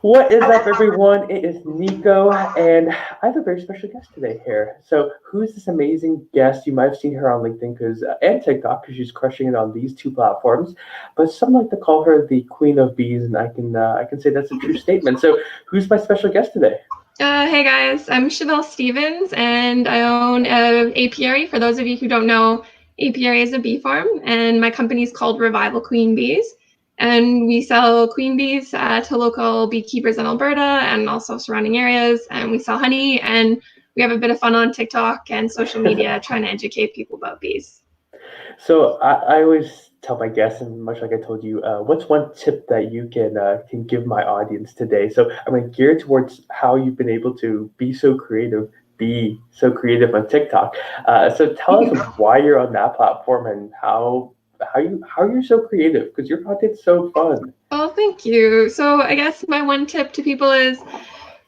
What is up, everyone? It is Nico, and I have a very special guest today here. So, who's this amazing guest? You might have seen her on LinkedIn and TikTok because she's crushing it on these two platforms. But some like to call her the Queen of Bees, and I can say that's a true statement. So, who's my special guest today? Hey guys, I'm Shevelle Stephens and I own an apiary. For those of you who don't know, apiary is a bee farm and my company is called Revival Queen Bees. And we sell queen bees to local beekeepers in Alberta and also surrounding areas. And we sell honey and we have a bit of fun on TikTok and social media trying to educate people about bees. So I always tell my guests, and much like I told you, what's one tip that you can give my audience today? So I'm going to gear towards how you've been able to be so creative on TikTok. So tell us why you're on that platform and how you're so creative because your content's so fun. Oh, thank you. So I guess my one tip to people is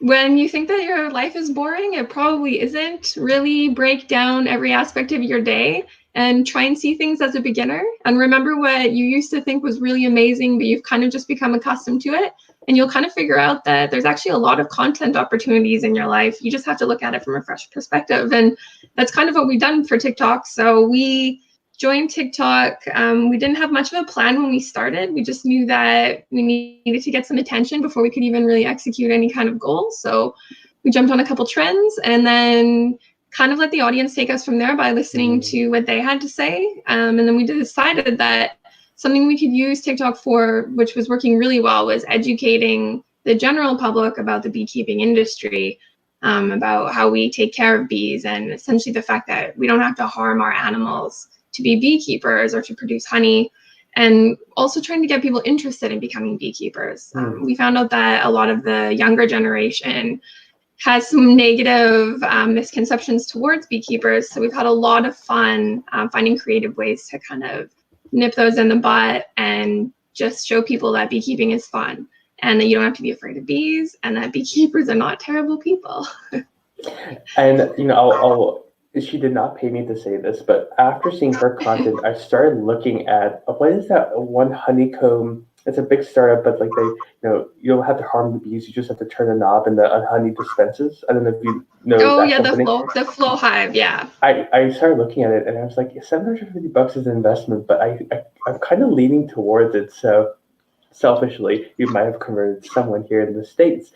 when you think that your life is boring, it probably isn't. Really break down every aspect of your day and try and see things as a beginner. And remember what you used to think was really amazing, but you've kind of just become accustomed to it. And you'll kind of figure out that there's actually a lot of content opportunities in your life. You just have to look at it from a fresh perspective. And that's kind of what we've done for TikTok. So we joined TikTok. We didn't have much of a plan when we started. We just knew that we needed to get some attention before we could even really execute any kind of goal. So we jumped on a couple trends and then kind of let the audience take us from there by listening to what they had to say. And then we decided that something we could use TikTok for, which was working really well, was educating the general public about the beekeeping industry, about how we take care of bees and essentially the fact that we don't have to harm our animals to be beekeepers or to produce honey, and also trying to get people interested in becoming beekeepers. We found out that a lot of the younger generation has some negative misconceptions towards beekeepers. So we've had a lot of fun finding creative ways to kind of nip those in the butt and just show people that beekeeping is fun and that you don't have to be afraid of bees and that beekeepers are not terrible people. And she did not pay me to say this, but after seeing her content, I started looking at what is that one honeycomb? It's a big startup, but like you don't have to harm the bees. You just have to turn a knob and the honey dispenses. I don't know if you know Oh that yeah, company. the flow hive, yeah. I started looking at it and I was like, $750 is an investment, but I'm kind of leaning towards it. So selfishly, you might have converted someone here in the States.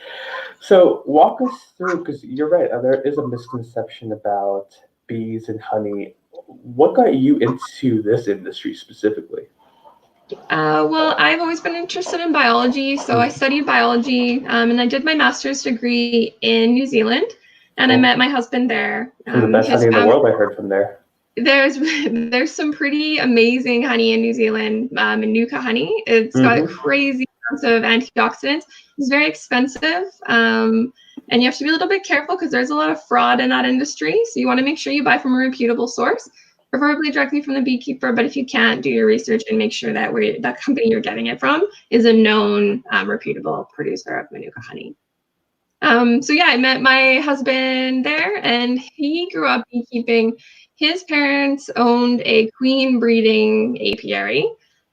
So walk us through, because you're right, there is a misconception about bees and honey. What got you into this industry specifically? Well, I've always been interested in biology, so I studied biology, and I did my master's degree in New Zealand, and I met my husband there. Some of the best honey in the world, I heard from there. There's some pretty amazing honey in New Zealand, Manuka honey. It's got crazy amounts of antioxidants. It's very expensive, and you have to be a little bit careful because there's a lot of fraud in that industry. So you want to make sure you buy from a reputable source, preferably directly from the beekeeper. But if you can't, do your research and make sure that that company you're getting it from is a known, reputable producer of Manuka honey. So yeah, I met my husband there, and he grew up beekeeping. His parents owned a queen breeding apiary.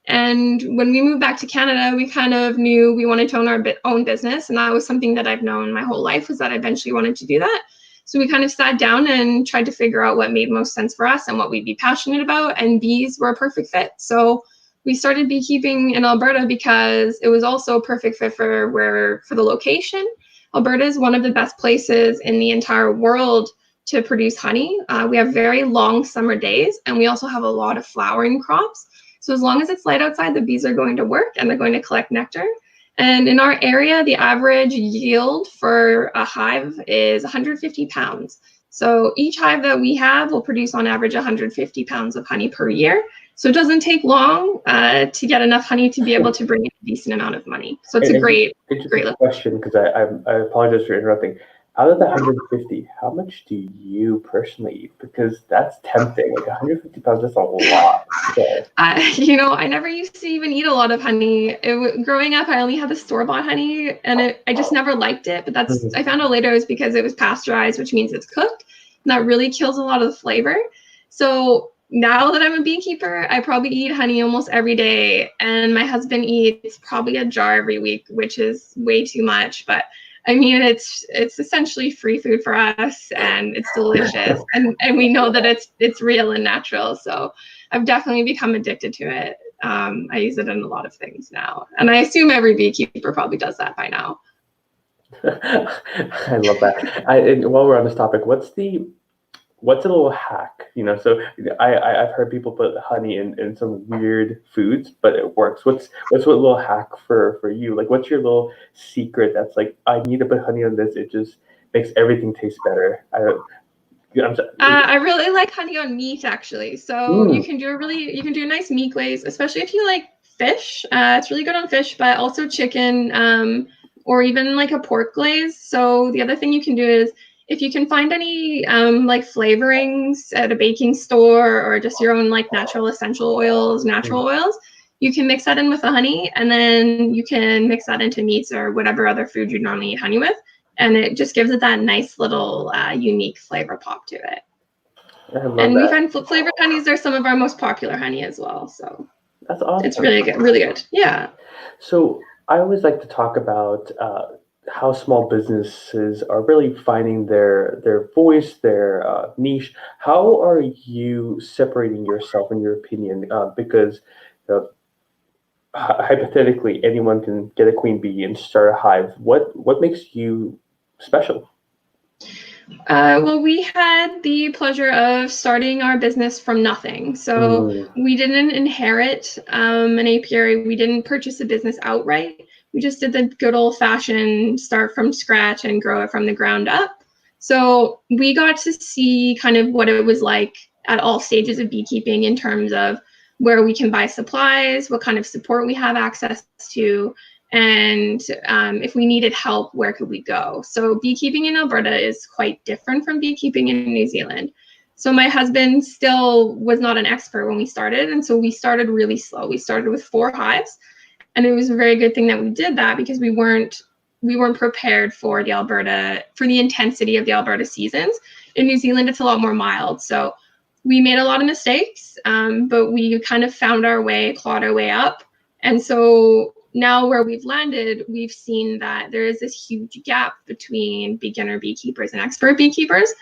And when we moved back to Canada, we kind of knew we wanted to own our own business. And that was something that I've known my whole life, was that I eventually wanted to do that. So we kind of sat down and tried to figure out what made most sense for us and what we'd be passionate about. And bees were a perfect fit. So we started beekeeping in Alberta because it was also a perfect fit for the location. Alberta is one of the best places in the entire world to produce honey. We have very long summer days, and we also have a lot of flowering crops. So as long as it's light outside, the bees are going to work and they're going to collect nectar. And in our area, the average yield for a hive is 150 pounds. So each hive that we have will produce on average 150 pounds of honey per year. So it doesn't take long to get enough honey to be able to bring in a decent amount of money. So it's a great question, because I apologize for interrupting. Out of the 150, how much do you personally eat? Because that's tempting. Like 150 pounds, that's a lot. So. I never used to even eat a lot of honey. Growing up, I only had the store-bought honey, and I just never liked it. But I found out later it was because it was pasteurized, which means it's cooked, and that really kills a lot of the flavor. So now that I'm a beekeeper, I probably eat honey almost every day, and my husband eats probably a jar every week, which is way too much. But I mean, it's essentially free food for us, and it's delicious, and we know that it's real and natural. So I've definitely become addicted to it. I use it in a lot of things now, and I assume every beekeeper probably does that by now. I love that. And while we're on this topic, what's a little hack? So I've heard people put honey in some weird foods, but it works. What's what little hack for you? Like, what's your little secret that's like, I need to put honey on this. It just makes everything taste better. I'm sorry. I really like honey on meat, actually. So Mm, you can do a nice meat glaze, especially if you like fish. It's really good on fish, but also chicken, or even like a pork glaze. So the other thing you can do is, if you can find any like flavorings at a baking store, or just your own like natural essential oils, mm. natural oils, you can mix that in with the honey, and then you can mix that into meats or whatever other food you normally eat honey with, and it just gives it that nice little unique flavor pop to it. I love And we that. find flavored honeys are some of our most popular honey as well. So That's it's awesome. really good, really good. Yeah. So I always like to talk about how small businesses are really finding their voice, their niche. How are you separating yourself, in your opinion? Because uh, hypothetically, anyone can get a queen bee and start a hive. What makes you special? Well, we had the pleasure of starting our business from nothing. So Mm, we didn't inherit an apiary. We didn't purchase a business outright. We just did the good old fashioned start from scratch and grow it from the ground up. So we got to see kind of what it was like at all stages of beekeeping, in terms of where we can buy supplies, what kind of support we have access to, and if we needed help, where could we go? So beekeeping in Alberta is quite different from beekeeping in New Zealand. So my husband still was not an expert when we started, and so we started really slow. We started with 4 hives, and it was a very good thing that we did that, because we weren't prepared for the intensity of the Alberta seasons. In New Zealand, it's a lot more mild, so we made a lot of mistakes, but we kind of found our way, clawed our way up. And so now where we've landed, we've seen that there is this huge gap between beginner beekeepers and expert beekeepers.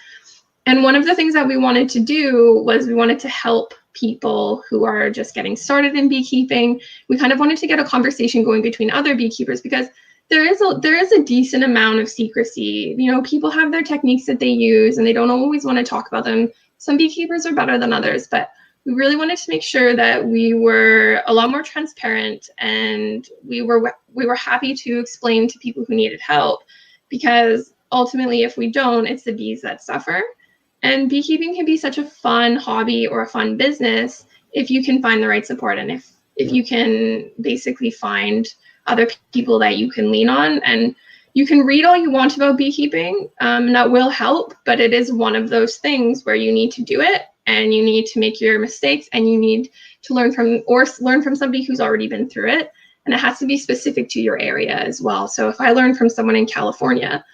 And one of the things that we wanted to do was, we wanted to help people who are just getting started in beekeeping. We kind of wanted to get a conversation going between other beekeepers, because there is a decent amount of secrecy. People have their techniques that they use, and they don't always want to talk about them. Some beekeepers are better than others, but we really wanted to make sure that we were a lot more transparent, and we were happy to explain to people who needed help, because ultimately, if we don't, it's the bees that suffer. And beekeeping can be such a fun hobby or a fun business if you can find the right support, and if you can basically find other people that you can lean on. And you can read all you want about beekeeping, and that will help, but it is one of those things where you need to do it, and you need to make your mistakes, and you need to learn from somebody who's already been through it. And it has to be specific to your area as well. So if I learn from someone in California,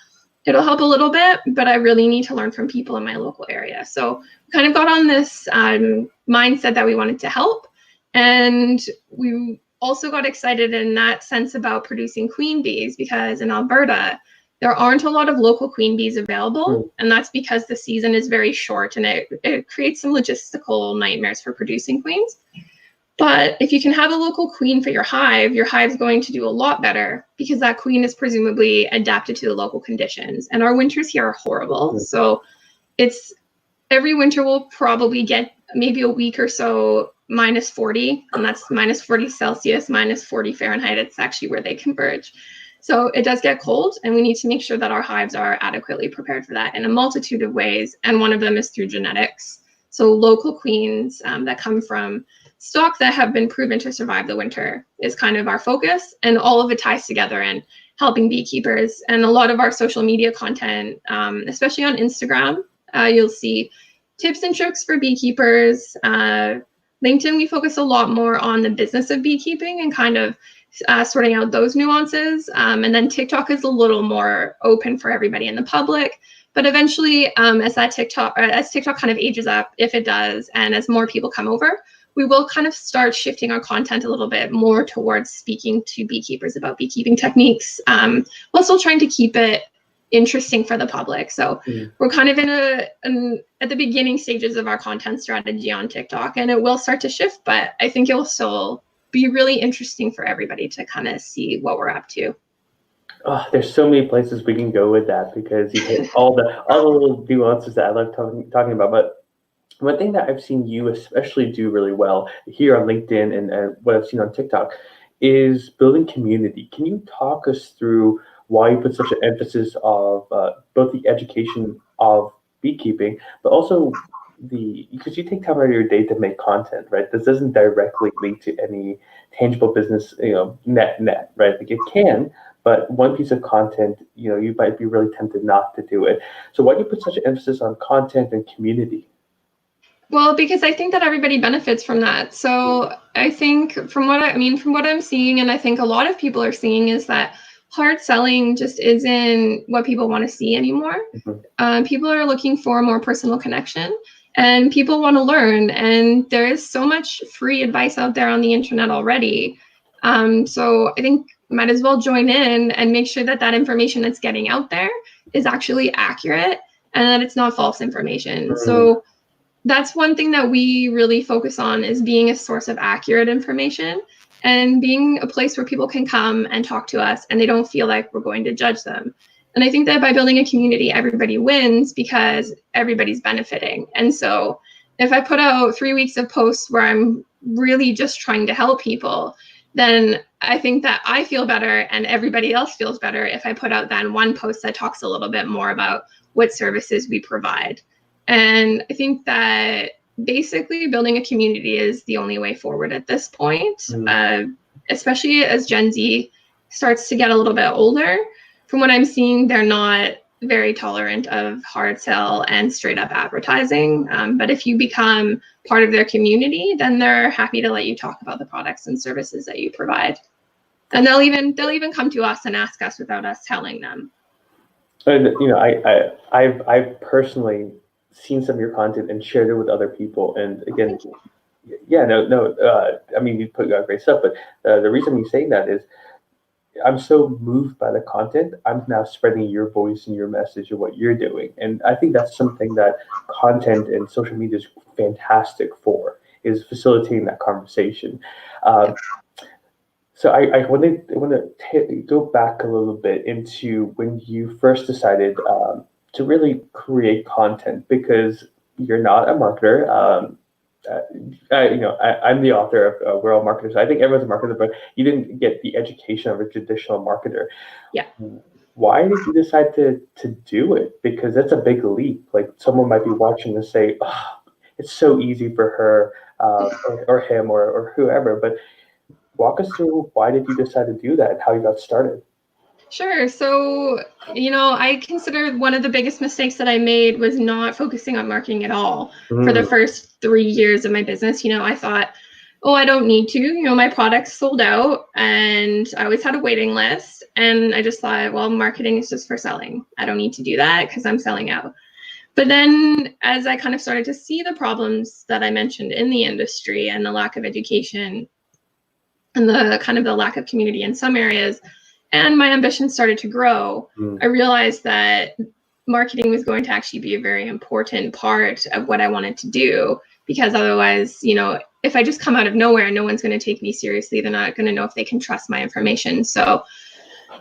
it'll help a little bit, but I really need to learn from people in my local area. So kind of got on this mindset that we wanted to help. And we also got excited in that sense about producing queen bees, because in Alberta, there aren't a lot of local queen bees available. mm, And that's because the season is very short, and it creates some logistical nightmares for producing queens. But if you can have a local queen for your hive's going to do a lot better, because that queen is presumably adapted to the local conditions. And our winters here are horrible. mm. So it's every winter we'll probably get maybe a week or so -40, and that's -40 Celsius, -40 Fahrenheit. It's actually where they converge. So it does get cold, and we need to make sure that our hives are adequately prepared for that in a multitude of ways. And one of them is through genetics. So local queens that come from stock that have been proven to survive the winter is kind of our focus, and all of it ties together in helping beekeepers. And a lot of our social media content, especially on Instagram, you'll see tips and tricks for beekeepers. LinkedIn, we focus a lot more on the business of beekeeping and kind of sorting out those nuances. And then TikTok is a little more open for everybody in the public. But eventually, as TikTok kind of ages up, if it does, and as more people come over, we will kind of start shifting our content a little bit more towards speaking to beekeepers about beekeeping techniques, while still trying to keep it interesting for the public. So we're kind of at the beginning stages of our content strategy on TikTok, and it will start to shift, but I think it will still be really interesting for everybody to kind of see what we're up to. Oh, there's so many places we can go with that because you hit all the little nuances that I love talking about. But one thing that I've seen you especially do really well here on LinkedIn and what I've seen on TikTok is building community. Can you talk us through why you put such an emphasis of both the education of beekeeping, but also because you take time out of your day to make content, right? This doesn't directly lead to any tangible business, net, right? Like it can, but one piece of content, you might be really tempted not to do it. So why do you put such an emphasis on content and community? Well, because I think that everybody benefits from that. So I think from what I'm seeing, and I think a lot of people are seeing, is that hard selling just isn't what people want to see anymore. People are looking for a more personal connection, and people want to learn. And there is so much free advice out there on the internet already. So I think might as well join in and make sure that that information that's getting out there is actually accurate and that it's not false information. So that's one thing that we really focus on, is being a source of accurate information and being a place where people can come and talk to us and they don't feel like we're going to judge them. And I think that by building a community, everybody wins because everybody's benefiting. And so if I put out 3 weeks of posts where I'm really just trying to help people, then I think that I feel better and everybody else feels better if I put out then one post that talks a little bit more about what services we provide. And I think that basically building a community is the only way forward at this point, especially as Gen Z starts to get a little bit older. From what I'm seeing, they're not very tolerant of hard sell and straight up advertising. But if you become part of their community, then they're happy to let you talk about the products and services that you provide. And they'll even come to us and ask us without us telling them. And I've personally seen some of your content and shared it with other people. And again, I mean, you put out great stuff, but the reason me saying that is I'm so moved by the content. I'm now spreading your voice and your message of what you're doing. And I think that's something that content and social media is fantastic for, is facilitating that conversation. So I want to go back a little bit into when you first decided to really create content, because you're not a marketer. I'm the author of We're All Marketers. I think everyone's a marketer, but you didn't get the education of a traditional marketer. Yeah. Why did you decide to do it? Because that's a big leap. Like someone might be watching and say, oh, it's so easy for her or him or whoever. But walk us through, why did you decide to do that and how you got started? Sure. So, I consider one of the biggest mistakes that I made was not focusing on marketing at all for the first 3 years of my business. I thought, oh, I don't need to, my products sold out and I always had a waiting list. And I just thought, well, marketing is just for selling. I don't need to do that because I'm selling out. But then as I kind of started to see the problems that I mentioned in the industry and the lack of education and the kind of the lack of community in some areas, and my ambition started to grow, I realized that marketing was going to actually be a very important part of what I wanted to do, because otherwise, if I just come out of nowhere, no one's going to take me seriously. They're not going to know if they can trust my information. So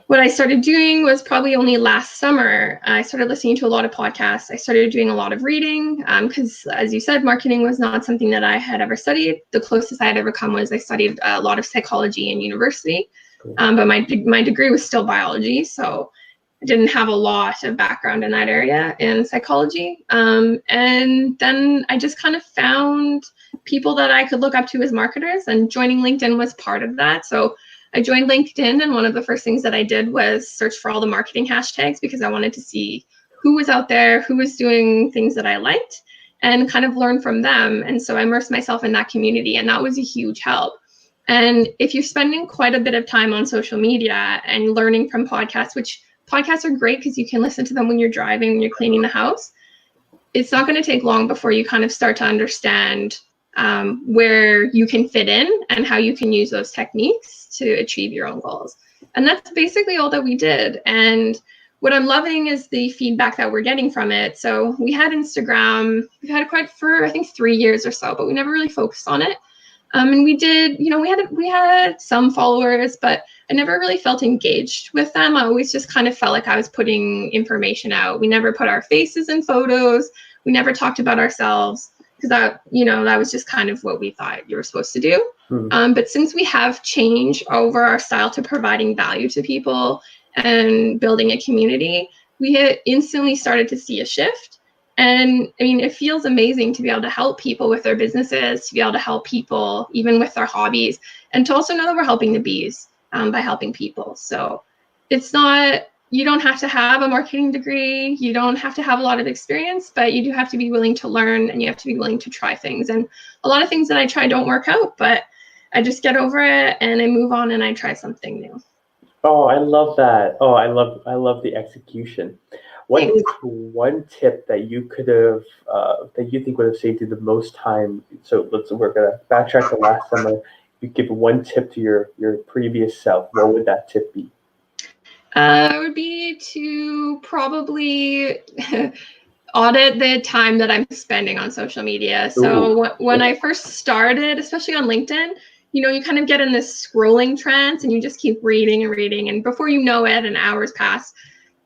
what I started doing was probably only last summer, I started listening to a lot of podcasts. I started doing a lot of reading because, as you said, marketing was not something that I had ever studied. The closest I had ever come was I studied a lot of psychology in university. But my degree was still biology, so I didn't have a lot of background in that area in psychology. And then I just kind of found people that I could look up to as marketers, and joining LinkedIn was part of that. So I joined LinkedIn, and one of the first things that I did was search for all the marketing hashtags, because I wanted to see who was out there, who was doing things that I liked, and kind of learn from them. And so I immersed myself in that community, and that was a huge help. And if you're spending quite a bit of time on social media and learning from podcasts, which podcasts are great because you can listen to them when you're driving, when you're cleaning the house. It's not going to take long before you kind of start to understand where you can fit in and how you can use those techniques to achieve your own goals. And that's basically all that we did. And what I'm loving is the feedback that we're getting from it. So we had Instagram, we've had it quite for, I think, 3 years or so, but we never really focused on it. And we did, we had some followers, but I never really felt engaged with them. I always just kind of felt like I was putting information out. We never put our faces in photos. We never talked about ourselves because that was just kind of what we thought you were supposed to do. But since we have changed over our style to providing value to people and building a community, we had instantly started to see a shift. And I mean, it feels amazing to be able to help people with their businesses, to be able to help people even with their hobbies, and to also know that we're helping the bees by helping people. So it's not, you don't have to have a marketing degree, you don't have to have a lot of experience, but you do have to be willing to learn and you have to be willing to try things. And a lot of things that I try don't work out, but I just get over it and I move on and I try something new. Oh, I love that. Oh, I love the execution. What Thanks. is one tip that you could have that you think would have saved you the most time? So we're gonna backtrack to last summer. You give one tip to your previous self. What would that tip be? It would be to probably audit the time that I'm spending on social media. Ooh, So when I first started, especially on LinkedIn, you kind of get in this scrolling trance and you just keep reading and reading. And before you know it, an hour's pass.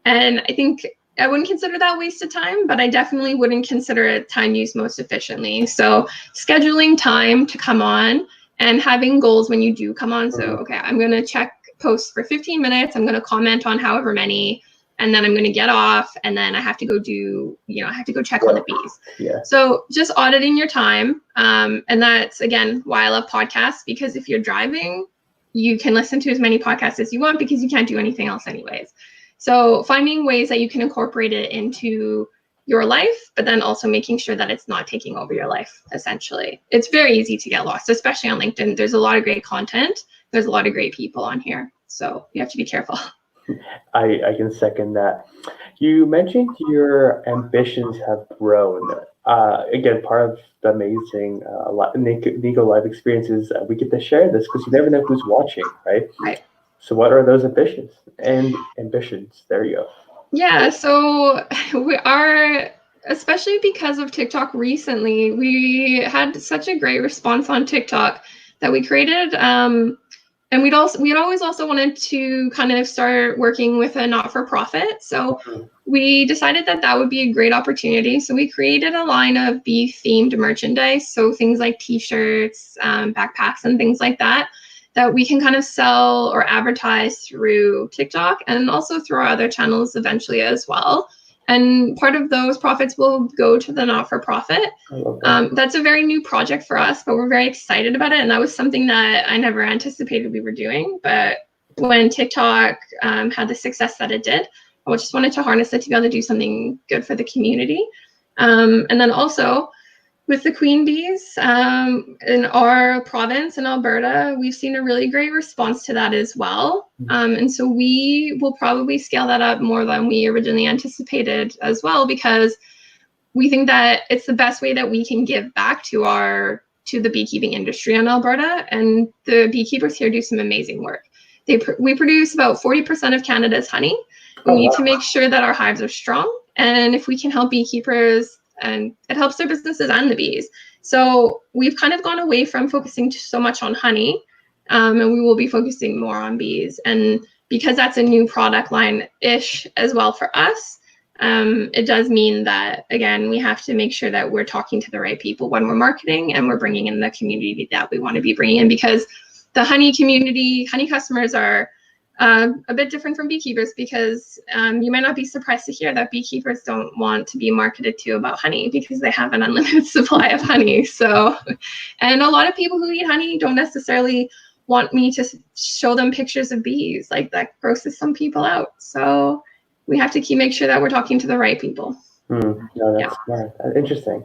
And I think I wouldn't consider that wasted time, but I definitely wouldn't consider it time used most efficiently. So scheduling time to come on and having goals when you do come on. So, okay, I'm going to check posts for 15 minutes. I'm going to comment on however many, and then I'm going to get off. And then I have to go I have to go check on the bees. yeah. So just auditing your time. And that's, again, why I love podcasts, because if you're driving, you can listen to as many podcasts as you want because you can't do anything else anyways. So finding ways that you can incorporate it into your life, but then also making sure that it's not taking over your life, essentially. It's very easy to get lost, especially on LinkedIn. There's a lot of great content. There's a lot of great people on here. So you have to be careful. I can second that. You mentioned your ambitions have grown. Again, part of the amazing Nico Live experiences, we get to share this because you never know who's watching, right? Right. So what are those ambitions? There you go. Yeah, so we are, especially because of TikTok recently, we had such a great response on TikTok that we created. And we'd always also wanted to kind of start working with a not-for-profit. So we decided that that would be a great opportunity. So we created a line of bee-themed merchandise. So things like t-shirts, backpacks, and things like that we can kind of sell or advertise through TikTok and also through our other channels eventually as well. And part of those profits will go to the not-for-profit. That's a very new project for us, but we're very excited about it. And that was something that I never anticipated we were doing. But when TikTok had the success that it did, I just wanted to harness it to be able to do something good for the community. And then also with the queen bees in our province in Alberta, we've seen a really great response to that as well. And so we will probably scale that up more than we originally anticipated as well, because we think that it's the best way that we can give back to the beekeeping industry in Alberta. And the beekeepers here do some amazing work. We produce about 40% of Canada's honey. We need to make sure that our hives are strong. And if we can help beekeepers, and it helps their businesses and the bees. So we've kind of gone away from focusing so much on honey, and we will be focusing more on bees. And because that's a new product line-ish as well for us, it does mean that, again, we have to make sure that we're talking to the right people when we're marketing and we're bringing in the community that we want to be bringing in, because the honey community, honey customers are a bit different from beekeepers, because you might not be surprised to hear that beekeepers don't want to be marketed to about honey because they have an unlimited supply of honey. So, and a lot of people who eat honey don't necessarily want me to show them pictures of bees. Like, that grosses some people out. So we have to make sure that we're talking to the right people. No, that's smart. Interesting.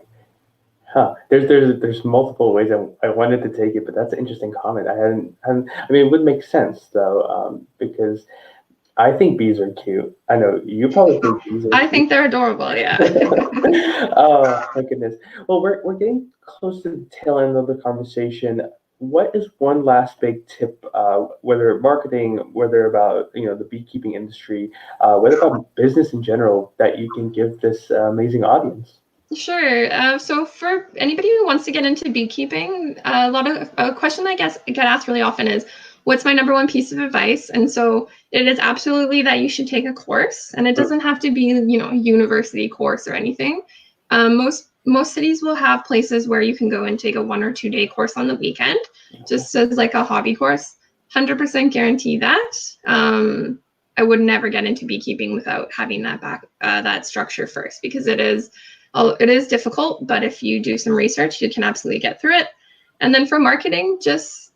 Huh. There's multiple ways I wanted to take it, but that's an interesting comment. I mean, it would make sense though, because I think bees are cute. I know you probably think bees are I cute. think they're adorable. Yeah. Oh my goodness. Well, we're getting close to the tail end of the conversation. What is one last big tip, whether marketing, whether about the beekeeping industry, whether about business in general, that you can give this amazing audience? Sure. So for anybody who wants to get into beekeeping, a question I guess I get asked really often is, what's my number one piece of advice? And so it is absolutely that you should take a course, and it doesn't have to be, a university course or anything. Most cities will have places where you can go and take a 1 or 2 day course on the weekend, just as like a hobby course. 100% guarantee that. I would never get into beekeeping without having that structure first, because it is difficult, but if you do some research, you can absolutely get through it. And then for marketing, just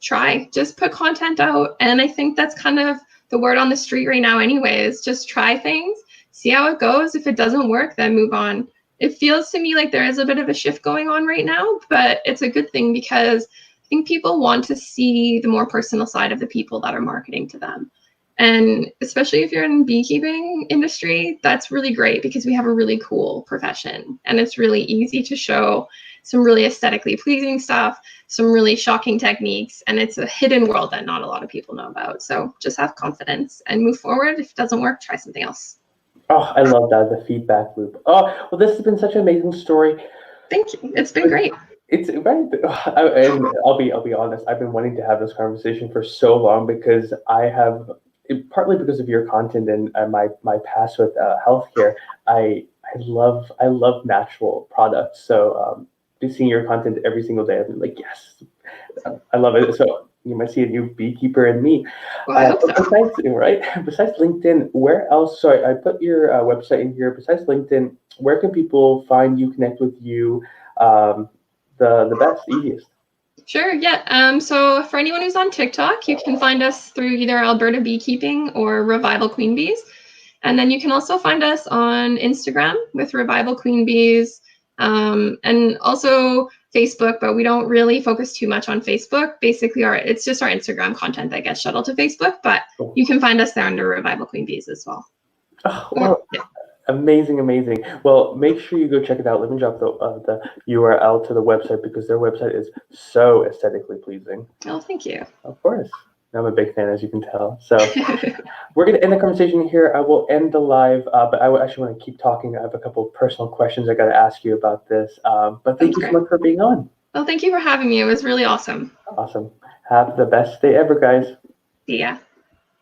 put content out. And I think that's kind of the word on the street right now anyway, is just try things, see how it goes. If it doesn't work, then move on. It feels to me like there is a bit of a shift going on right now, but it's a good thing, because I think people want to see the more personal side of the people that are marketing to them. And especially if you're in beekeeping industry, that's really great, because we have a really cool profession, and it's really easy to show some really aesthetically pleasing stuff, some really shocking techniques, and it's a hidden world that not a lot of people know about. So just have confidence and move forward. If it doesn't work, try something else. Oh, I love that, the feedback loop. Oh, well, this has been such an amazing story. Thank you. It's been great. It's right, and I'll be honest. I've been wanting to have this conversation for so long, because partly because of your content and my past with healthcare. I love natural products. So just seeing your content every single day, I've been like, yes, I love it. So you might see a new beekeeper in me. Well, I hope But so. besides LinkedIn, where else? Sorry, I put your website in here. Besides LinkedIn, where can people find you, connect with you? Um, the best, easiest. Sure, yeah. So for anyone who's on TikTok, you can find us through either Alberta Beekeeping or Revival Queen Bees. And then you can also find us on Instagram with Revival Queen Bees, and also Facebook, but we don't really focus too much on Facebook. Basically, it's just our Instagram content that gets shuttled to Facebook, but Cool. you can find us there under Revival Queen Bees as well. Oh, well, Yeah. amazing, amazing. Well, make sure you go check it out. Let me drop the URL to the website, because their website is so aesthetically pleasing. Oh, thank you. Of course. I'm a big fan, as you can tell. So we're going to end the conversation here. I will end the live, but I actually want to keep talking. I have a couple of personal questions I got to ask you about this. But thank Sounds you so great. much for being on. Well, thank you for having me. It was really awesome. Awesome. Have the best day ever, guys. See ya.